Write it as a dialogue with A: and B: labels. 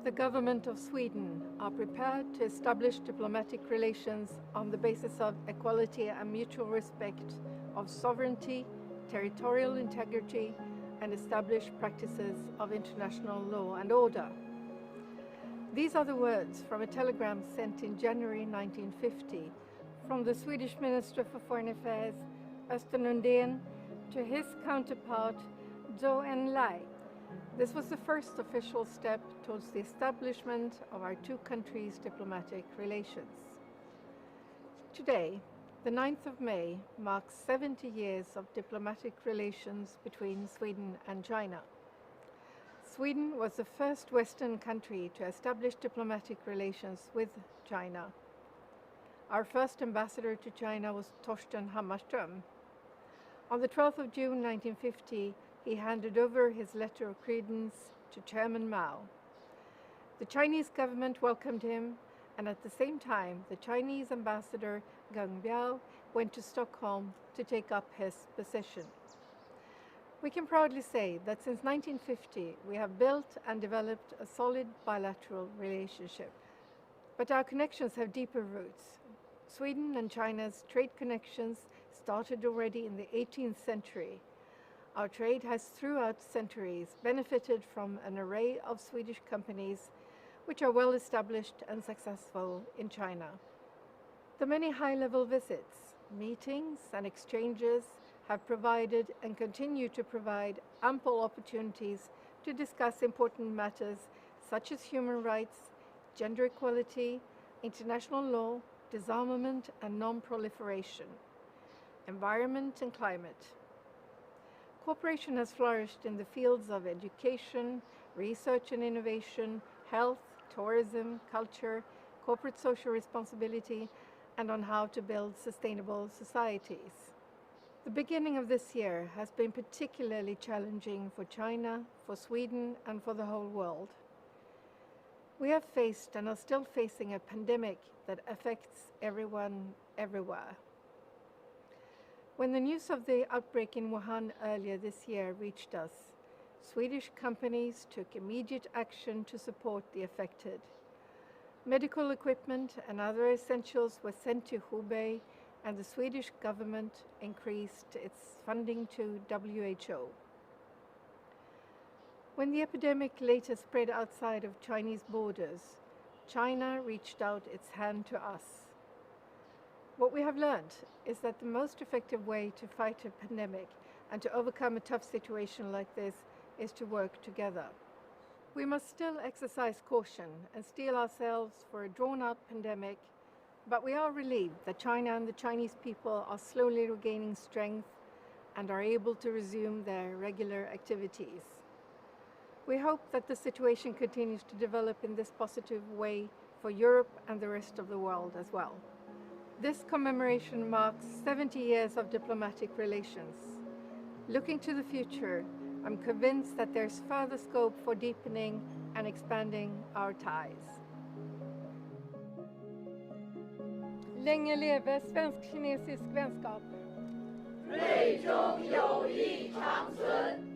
A: The government of Sweden are prepared to establish diplomatic relations on the basis of equality and mutual respect of sovereignty, territorial integrity, and established practices of international law and order. These are the words from a telegram sent in January 1950 from the Swedish Minister for Foreign Affairs, Östen Undén, to his counterpart, Zhou Enlai. This was the first official step towards the establishment of our two countries' diplomatic relations. Today, the 9th of May, marks 70 years of diplomatic relations between Sweden and China. Sweden was the first Western country to establish diplomatic relations with China. Our first ambassador to China was Torsten Hammarström. On the 12th of June 1950, he handed over his letter of credence to Chairman Mao. The Chinese government welcomed him, and at the same time, the Chinese ambassador Geng Biao went to Stockholm to take up his position. We can proudly say that since 1950, we have built and developed a solid bilateral relationship. But our connections have deeper roots. Sweden and China's trade connections started already in the 18th century. Our trade has throughout centuries benefited from an array of Swedish companies which are well established and successful in China. The many high-level visits, meetings, and exchanges have provided and continue to provide ample opportunities to discuss important matters such as human rights, gender equality, international law, disarmament and non-proliferation, environment and climate. Cooperation has flourished in the fields of education, research and innovation, health, tourism, culture, corporate social responsibility, and on how to build sustainable societies. The beginning of this year has been particularly challenging for China, for Sweden, and for the whole world. We have faced and are still facing a pandemic that affects everyone, everywhere. When the news of the outbreak in Wuhan earlier this year reached us, Swedish companies took immediate action to support the affected. Medical equipment and other essentials were sent to Hubei, and the Swedish government increased its funding to WHO. When the epidemic later spread outside of Chinese borders, China reached out its hand to us. What we have learned is that the most effective way to fight a pandemic and to overcome a tough situation like this is to work together. We must still exercise caution and steel ourselves for a drawn-out pandemic, but we are relieved that China and the Chinese people are slowly regaining strength and are able to resume their regular activities. We hope that the situation continues to develop in this positive way for Europe and the rest of the world as well. This commemoration marks 70 years of diplomatic relations. Looking to the future, I'm convinced that there's further scope for deepening and expanding our ties. Länge leve svensk-kinesisk vänskap!
B: 瑞中友谊长存!